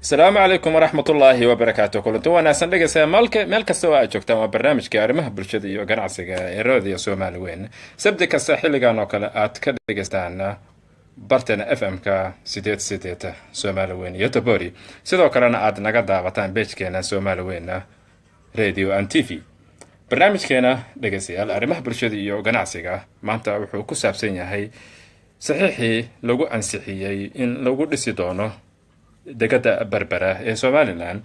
السلام عليكم ورحمة الله وبركاته كلنتو wanaagsan dhegeysa meel kasta oo aad joogtaan waa barnaamijka arrimaha bulshada iyo ganacsiga ee raadiyo Soomaali weyn sabti kasta xilligan oo kale aad ka dhegeystaan bartana FM-ka 88 Soomaali weyn iyo Tabori sidoo kalena aad naga daawataan page-keena Soomaali weyn radio and TV barnaamijkeena dhegeystayaal arrimaha bulshada iyo ganacsiga maanta wuxuu ku saabsan yahay saxiixii lagu ansixiyay in lagu dhisi doono degada Berbera ee Somaliland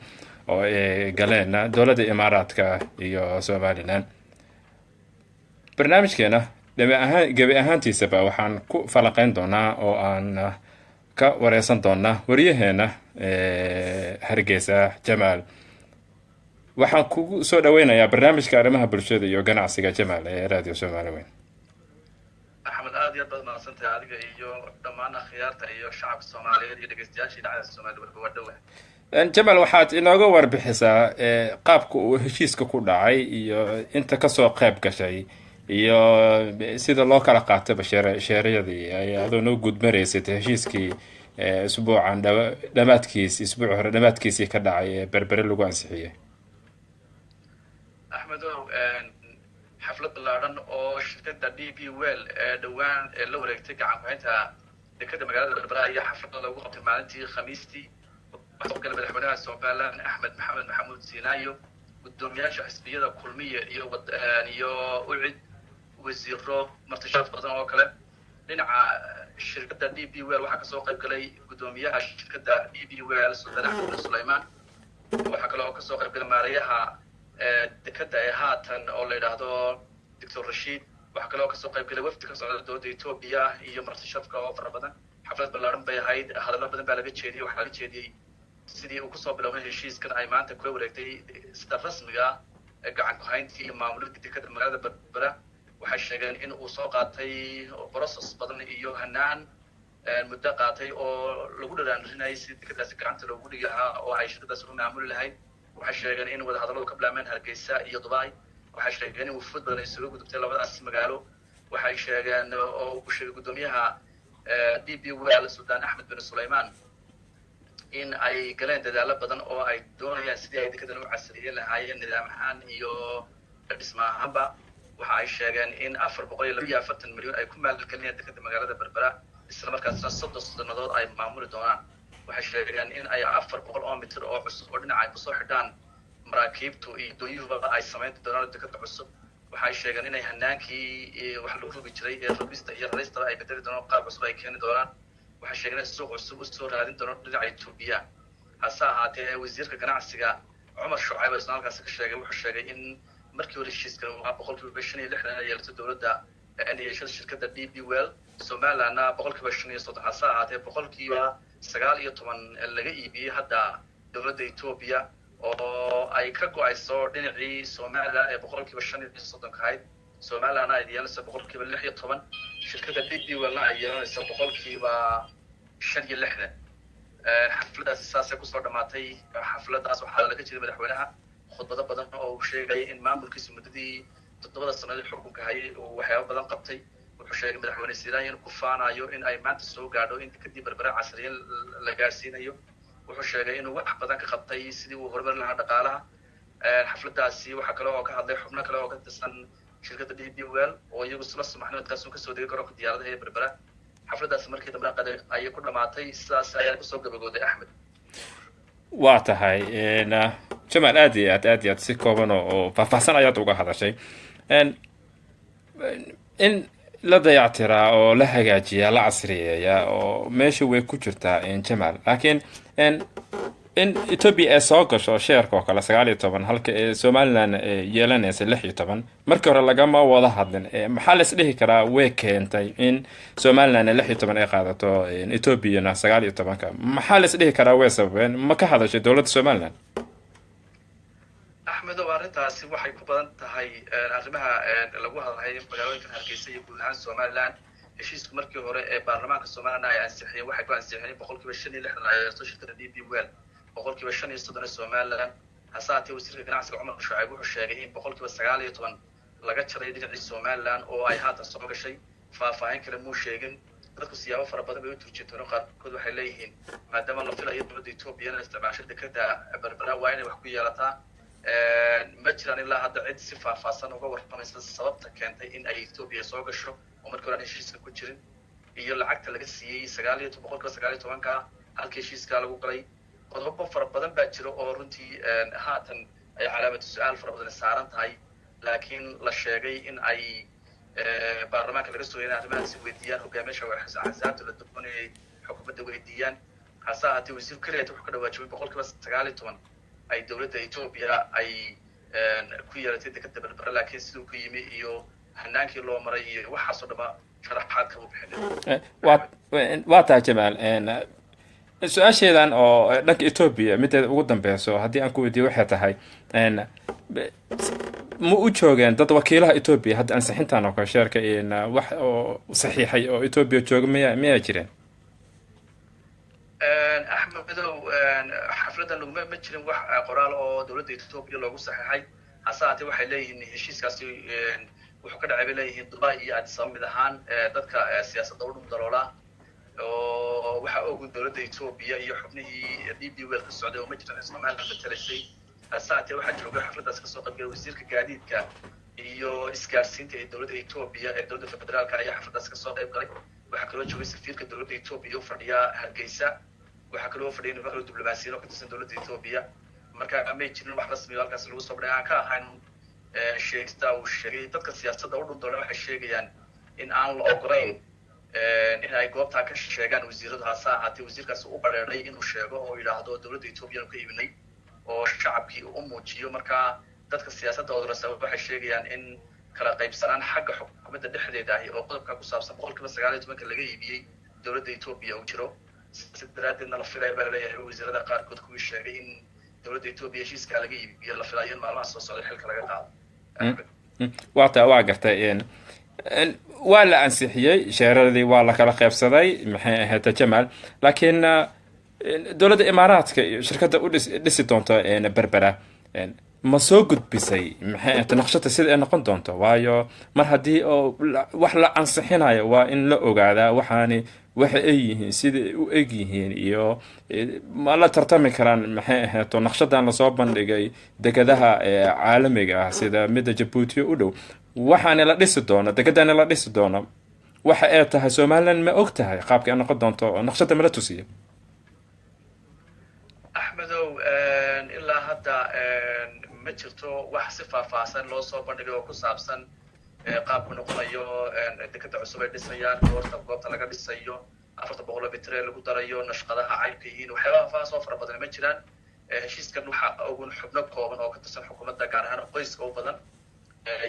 oo ay galeen dowladda Imaaraadka iyo Somaliland barnaamijkeena gabi ahaantiisaba waxaan ku falaqeyn doonaa oo aan ka wareysan doonaa wariyaheena Hargeysa Jamaal waxaan kugu soo dhaweynayaa barnaamijka arrimaha bulshada iyo ganacsiga Jamaal ee Radio Soomaali weyn أحمد آدي أبدا ما صنت هذه إيو دمانا خيارته إيو شعب الصومالي إيو دقيستياشي دعاء الصومالي والبودوة Jamaal waxaad inooga warbixisaa qaabka uu heshiiska ku dhacay iyo inta ka soo qayb gashay iyo sida loo kala qaatay bashaariyadii ay adoo gudmareysay heshiiskii usbuucan dhamaadkiis hore dhamaadkiisii ka dhacay Berbera lagu ansixiyay أحمد حفلة بلادن أو شركة دي بي ويل دوان لو ركتك عن وقتها كده مجال البربرة هي حفلة لو وقت مالتي خميستي وقال بالحملة السومالان أحمد محمد محمود سينايو قدومياش حسبية كلمية يو وعد وزيرو مرتشات بدن وكله لنا شركة دي بي ويل وحكى سوق قلي قدومياش شركة دي بي ويل سلطان أحمد سليمان وحكى له سوق قبل ماريها dekada ay haatan oo la yiraahdo Dr. Rashid waxa kale oo ka soo qayb galay wafdi ka socda dowladda Itoobiya iyo martishafka oo fara badan xaflad ballaaran bay ahayd hadallo badan baa laga jeediyay waxa laga jeediyay sidii uu ku soo bilownay heshiiskan ay maanta kula wareegtay sida rasmiga ah gacan ku hayntii iyo maamulka dekada magaalada Berbera waxay sheegeen in uu soo qaatay process badan iyo hanaan muddo qaatay oo lagu dharaanrinayay sidii dekadaas gacanta loogu dhigaha oo ay shirkadaas u maamuli lahayd waxay sheegeen in wada hadallo ka bilaabeen Hargeysa iyo Dubai waxay sheegeen in wafud badan ay soo gudubtay labadaas magaalo waxay sheegeen oo ku sheegay gudoomiyaha DB Well Sultan Ahmed bin Sulaiman in ay galeen dadaalo badan oo ay doonayaan sidii ay dekada u casriyeyn lahaayeen nidaam ahaan iyo dhismaha waxa ay sheegeen in 442 milyan ay ku maalgelinayaan dekada magaalada Berbera isla markaasna 30 sanadood ay maamuli doonaan waxay sheegeen in ay 400 oo mitir oo cusub oo dhinaca ay ku soo xidhaan maraakiibtu iyo dooniyuhuba ay sameyn doonaan dekada cusub waxay sheegeen in ay hanaankii wax lagu rubi jiray ee rubista iyo rarista ay bedeli doonaan qaab cusub ay keeni doonaan waxay sheegeen in suuq cusub u soo raadin doonaan dhinaca Itoobiya hase ahaatee wasiirka ganacsiga Umar Shucayb isna halkaas ka sheegay wuxuu sheegay in markii hore heshiiska uu 156 ay yeelato dowladda ee shirkadda DB Well Somaliland 156 hase ahaatee 19 laga iibiyay hadda dowladda Itoobiya oo ay ka go'ayso dhinacii Soomaaliya ee 5% ka ahayd Soomaaliya ay yeelanayso 16 shirkadda DB Well ay yeelanayso 65 xafladaas saasay ku soo dhamaatay xafladaas waxaa laga jiray madaxweynaha khudbado badan oo uu sheegay in maamulkiisa muddadii 7 sanadood xukunka hayay uu waxyaabo badan qabtay wuxuu sheegay madaxweyne Siinayo ku faanayo in ay maanta soo gaadho in kadib Berbera casriyeyn la gaarsiinayo wuxuu sheegay inuu wax badan ka qabtay sidii uu horumar lahaa dhaqaalaha xafladaasi waxa kale oo ka hadlay xubno kale oo ka tirsan shirkadda DB Well oo iyagu isla samaxnaadkaas ka soo degay garoonka diyaaradaha ee Berbera xafladaas markii dambe ay ku dhamaatay sidaas ayaa ku soo gabagooday Ahmed waa tahay Jamaal aad iyo aad si kooban oo faahfaahsan ayaad uga hadashay in la dayactiraa oo la hagaajiyaa la casriyeeyaa oo meesha way ku jirtaa Jamaal laakiin in Ethiopia ay soo gasho sheerka oo kale 19 halka Somaliland yeelanaysa 16 markii hore lagama wada hadlin maxaa la isdhihi karaa way keentay in Somaliland 16 ay qaadato Ethiopia 19 maxaa la isdhihi karaa way sababeen ma ka hadashay dowladda Somaliland أحمد وارنتاasi waxay ku badan tahay arrimaha lagu hadlay magaalooyinka Hargeysa iyo guud ahaan Somaliland heshiisku markii hore ee baarlamaanka Somaliland ay ansixiyeen waxay ku ansixiyeen 556 ay soo shirkada DB Well 556 Somaliland hasaatee wasiirka ganacsiga Umar Shucayb wuxuu sheegay in 19 laga jaray dhinaca Somaliland oo ay haatan soo gashay faahfaahin kale muu sheegin dadku siyaabo fara badan bay u turjintoona qaarkood waxay leeyihiin maadaama la filayo dowladda Ethiopia inay isticmaasho dekada berbera waa inay wax ku yeelataa ma jiraan ilaa hadda cid si faahfaahsan uga warramaysa sababta keentay in ay Ethiopia soo gasho oo markii hore heshiiska ku jirin iyo lacagta laga siiyey 919 halkii heshiiska lagu galay qodobo fara badan baa jira oo runtii haatan ay calaamad su'aal fara badan saaran tahay laakiin la sheegay in ay baarlamaanka laga soo yeeray arrimahaas weydiiyaan hogaamiyaasha axsaabta la doonayay xukuumadda weydiiyaan hase haddii wasiir kaliya wuxuu ka dhawaajiyay 19% ay dowladda Ethiopia ay ku yeelatay dekada berbera laakiin sidoo ku yimi iyo hanaankii loo maray iyo waxaas oo dhama sharaxaad ka bixinay waa tahay Jamaal su-aasheedan oo dhanka Ethiopia mideeda ugu dambeyso haddii aan ku weydiiyo waxay tahay ma u joogeen dad wakiilaha Ethiopia hadda ansixintan oo kale sheerka wax oo saxiixay oo Ethiopia jooga miyaa jireen axmedow xafladan ma jirin wax qoraal oo dowladda Ethiopia loogu saxiixay hase haatee waxay leeyihiin heshiiskaasi wuxuu ka dhacay bay leeyihiin Dubai iyo Addis Ababa mid ahaan dadka siyaasadda u dhumdaloola oo waxa ugu dowladda Ethiopia iyo xubnihii DP World ka socday oo ma jirin Soomaaliya matalaysay hase haatee waxaa joogay xafladaas kasoo qaybgalay wasiirka gaadiidka iyo isgaarsiinta ee dowladda Ethiopia ee dowladda federaalka ayaa xafladaas kasoo qaybgalay waxaa kaloo joogay safiirka dowladda Ethiopia oo fadhiya Hargeysa waxaa kaloo fadhiyay nimanka diblomaasiyiin oo ka tirsan dowladda Ethiopia marka ma jirin wax rasmi ah halkaas lagu soo bandhigay aan ka ahayn sheegista uu sheegay dadka siyaasadda u dhundoola waxay sheegayaan in aan la ogolayn in ay goobtaa ka sheegaan wasiiradu hase ahaatee wasiirkaasi u bareeray inuu sheego oo yidhaahdo dowladda Ethiopia ka iibinay oo shacabkii u muujiyo marka dadka siyaasadda odorasa waxay sheegayaan in kala qaybsanaan xagga xukuumadda dhexdeeda ah oo qodobka ku saabsan 19% laga iibiyey dowladda Ethiopia uu jiro sidaraadna la filayo baa leeyahay wasiirada qaarkood kuwii sheegay in dowladda Ethiopia heshiiska laga iibiyo la filayo in maalmaha soo socda xilka laga qaado waa gartay waa la ansixiyey sheeradii waa la kala qaybsaday maxay ahayd Jamaal laakiin dowladda Imaaraadka iyo shirkadda u dhisi doonto berbera ma soo gudbisay maxay ahayd naqshada sida ay noqon doonto waayo mar haddii oo wax la ansixinayo waa in la ogaadaa waxaani waxa ay yihiin sida u eg yihiin iyo ma la tartami karaan maxay ahayd naqshadan la soo bandhigay dekadaha caalamiga ah sida midda Djibouti u dhow waxaana la dhisi doono dekadana la dhisi doono waxa ay tahay Soomaaliland ma og tahay qaabka ay noqon doonto naqshada ma la tusiyo axmedow ilaa hadda ma jirto wax si faahfaahsan loo soo bandhigay oo ku saabsan qaabku noqonayo dekada cusub ay dhisayaan goobta laga dhisayo 400 mitir lagu darayo nashqadaha caybka yihiin waxyaabaha soo fara badan ma jiraan heshiiskan waxa ugu xubno kooban oo ka tirsan xukuumadda gaar ahaan qoyska u badan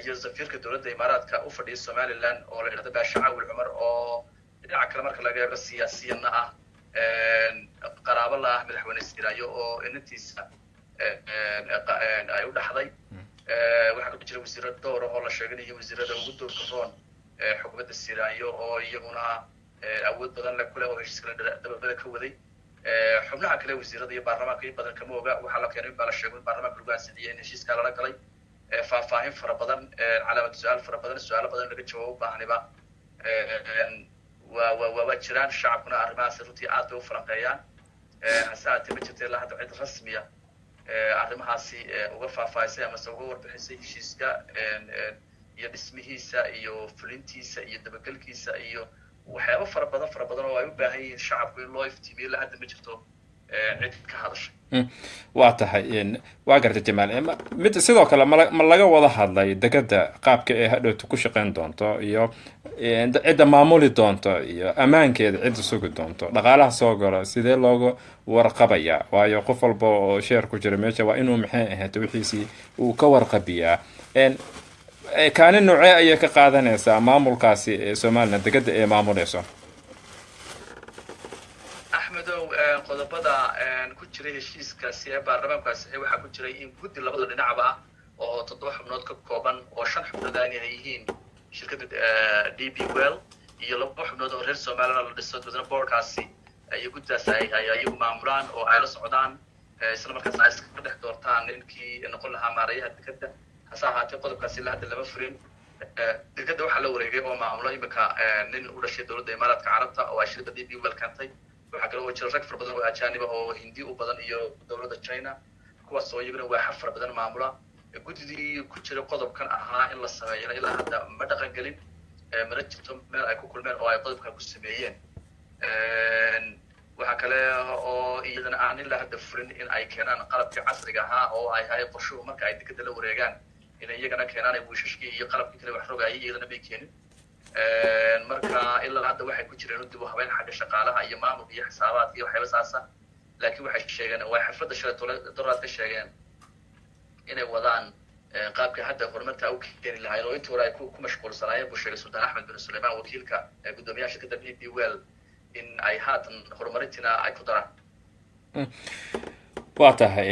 iyo safiirka dowladda Imaaraadka u fadhiya Somaliland oo la yiraahdo Baasha Caawil Cumar oo dhinaca kale marka laga eego siyaasiyan ah qaraabo la ah madaxweyne Siraayo oo intiisa ay u dhaxday waxaa ku jira wasiirada dhowr oo la sheegay wasiirada ugu doorka roon xukuumadda Siraayo oo iyaguna awood badan leh kule oo heshiiska dabadda ka waday xubnaha kale wasiirada iyo baarlamaanka iyo badan kama oga waxa la keenay baa la sheegay baarlamaanka lagu ansixiyay in heshiiska la galay faahfaahin fara badan calaamad su'aal fara badan su'aalo badan laga jawaabo baahniba waa jiraan shacabkuna arrimahaas runtii aad bay u falanqeeyaan hase haatee ma jirta ilaa hadda cid rasmiya arrimahaasi uga faahfaahisay ama uga warbixisay heshiiska iyo dhismihiisa iyo fulintiisa iyo dabagelkiisa iyo waxyaabo fara badan oo ay u baahan yihiin shacabku in loo iftiimiyo ilaa hadda ma jirto cid ka hadashay waa tahay waa gartay Jamaal mid sidoo kale ma laga wada hadlay dekada qaabka ay hadhowtu ku shaqeyn doonto iyo cidda maamuli doonto iyo amaankeeda cidda sugi doonto dhaqaalaha soo gala sidee looga warqabaya waayo qof walba oo sheer ku jira meesha waa inuu maxay ahayd wixiisii uu ka warqabiyaa kaanin noocee ayay ka qaadanaysaa maamulkaasi ee Soomaaliland dekada ay maamulayso axmedow qodobada ku jiray heshiiskaasi ee baarlamaankaasi waxaa ku jiray in guddi labada dhinacba oo 7 xubnood ka kooban oo 5 xubnood ay yihiin shirkadda DP World iyo 2 xubnood oo reer Soomaaliland la dhiso dadna boardkaasi ay guddaas ay ayagu maamulaan oo ay la socdaan isla markaasna ay iska dhex doortaan ninkii noqon lahaa maareeyaha dekada hase ahaatee qodobkaasi la hadda lama furin dekada waxaa la wareegay oo maamulo imika nin u dhashay dowladda imaaraadka carabta oo ay shirkadda DP World keentay. waxaa kale oo jira rag fara badan oo ajaaniba oo hindi u badan iyo dowladda China, kuwaas oo iyaguna waa fara badan maamula. guddidii ku jira qodobkan ahaa in la sameeyo ilaa hadda ma dhaqan gelin, mana jirto meel ay ku kulmeen oo ay qodobkan ku sameeyeen. waxaa kale oo iyadana aan ilaa hadda furin in ay keenaan qalabkii casriga ahaa oo ay ahay qorshuhu marka ay dekada la wareegaan inay iyagana keenaan ay wiishashkii iyo qalabkii kale wax rogaayay iyadana may keenin. marka ilaa hadda waxay ku jireen dib u habeyn xagga shaqaalaha iyo maamulka iyo xisaabaadka iyo waxyaaba saasa. laakiin waxay sheegeen waa xafladda shalay dooraad ka sheegeen inay wadaan qaabka hadda horumarta u keeni lahayd oo intii hore ay ku mashquulsanaayeen buu sheegay Sultan Ahmed bin Sulaiman wakiilka gudoomiyaha shirkadda DP World in ay haatan horumarintina ay ku daraan. waa tahay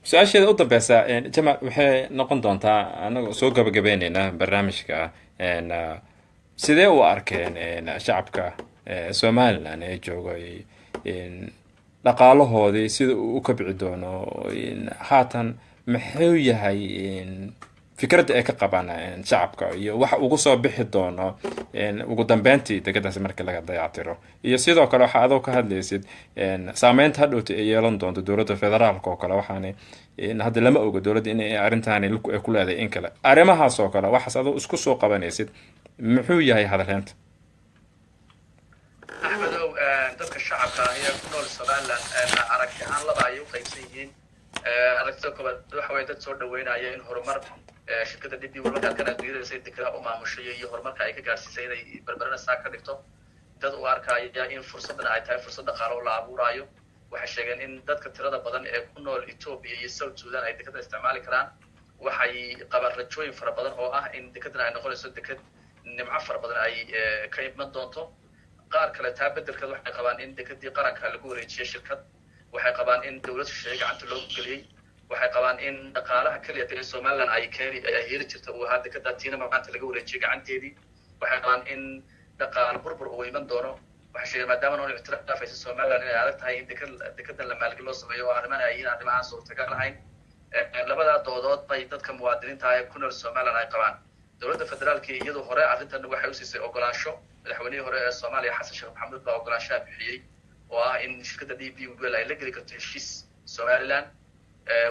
su-aasheeda u dambeysa Jamaal waxay noqon doontaa anaga soo gabagabeynayna barnaamijka sidee u arkeen shacabka Somaliland ee joogay dhaqaalahoodii sida uu u kabci doono haatan maxuu yahay fikradda ay ka qabaan shacabka iyo waxa ugu soo bixi doono ugu dambeyntii dekadaas markii laga dayactiro, iyo sidoo kale waxa adoo ka hadlaysid saameynta hadhowta ay yeelan doonto dowladda federaalka oo kale. waxaana hadda lama oga dowladda inay arrintaani ku leedahay in kale arrimahaas oo kale waxaas adoo isku soo qabanaysid muxuu yahay hadalheynta? axmedow, dadka shacabka ee ku nool Somaliland aragti ahaan laba ay u qaybsan yihiin. aragtida koowaad waxa weeye dad soo dhaweynaya in horumar shirkadda DP World halkan adduunyada say dekada u maamushay iyo horumarka ay ka gaarsiisay inay berberana saa ka dhigto. dad u arkaya in fursaddan ay tahay fursad dhaqaale oo la abuurayo. waxay sheegeen in dadka tirada badan ee ku nool Ethiopia iyo South Sudan ay dekada isticmaali karaan. waxay qabaan rajooyin fara badan oo ah in dekadan ay noqonayso dekad nimco fara badan ay ka iman doonto. qaar kale taa beddelkeed waxay qabaan in dekadii qaranka lagu wareejiyo shirkad. waxay qabaan in dowladda shisheeye gacanta loo geliyey. waxay qabaan in dhaqaalaha kaliya ee Somaliland ay heli jirta uu ahaa dekada tiina maanta laga wareejiyay gacanteedii. waxay qabaan in dhaqaale burbur uu iman doono. waxay sheegeen maadaama noon ictiraafaysa Somaliland inay adag tahay in dekadan la maalgelin loo sameeyo oo arrimaha ay yihiin arrimaha aan suurtagal ahayn. labadaa doodood bay dadka muwaadiniinta ee ku nool Somaliland ay qabaan. dowladda federaalka iyadoo hore arrintan waxay u siisay ogolaansho. madaxweynihii hore ee Soomaaliya Xasan Sheekh Maxamuud baa ogolaanshaha bixiyey oo ah in shirkadda DP World ay la geli karto heshiis Somaliland.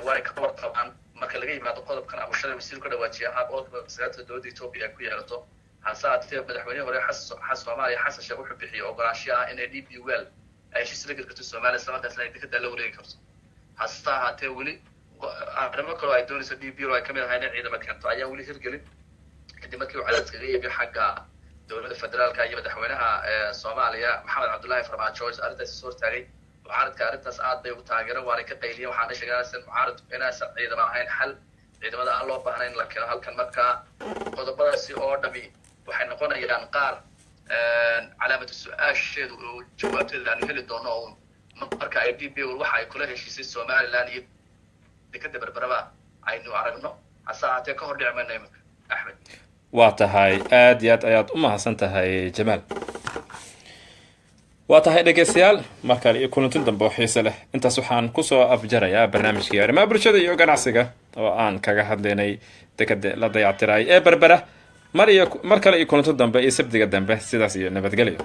way ka warqabaan marka laga yimaado qodobkan ama shalay wasiir ka dhawaajiya ahaa qodobka wasaaradda dowladda Ethiopia ay ku yeelato. hase haatee madaxweynihii hore Soomaaliya Xasan Sheekh wuxuu bixiyey ogolaansho ah in DP World ay heshiis la geli karto Somaliland isla markaasna ay dekada la wareegi karto. hase haatee weli arrimo kale oo ay doonayso DP World ay kamid ahayn in ciidamo keento ayaa weli hirgelin kadib markii uu cadaadis kaga yimi xagga dowladda federaalka iyo madaxweynaha Soomaaliya Maxamed Cabdullaahi Farmaajo arrintaas soo taagay. mucaaradka arrintaas aad bay u taageereen waana ka qayliyeen. waxaana sheegayaan mucaaradku inaysan ciidamo ahayn xal, ciidamada aan loo baahnayn la keeno halkan. marka qodobadaasi oo dhami waxay noqonayaan qaar calaamatu su-aasheedu oo jawaabteeda aanu heli doono oo marka ay DP World waxa ay kula heshiisay Somaliland iyo dekada berberaba aynu aragno. hase haatee ka hor dhici mayno iminka. Axmed, waa tahay aad iyo aad ayaad u mahadsan tahay Jamaal. waa tahay dhegeystayaal markale iyo kulantin dambe oo xiise leh intaas waxaan kusoo afjarayaa barnaamijkii arrimaha bulshada iyo ganacsiga oo aan kaga hadlaynay dekada la dayactiray ee berbera. mar kale iyo kulantin dambe iyo sabtiga dambe sidaas iyo nabadgelyo.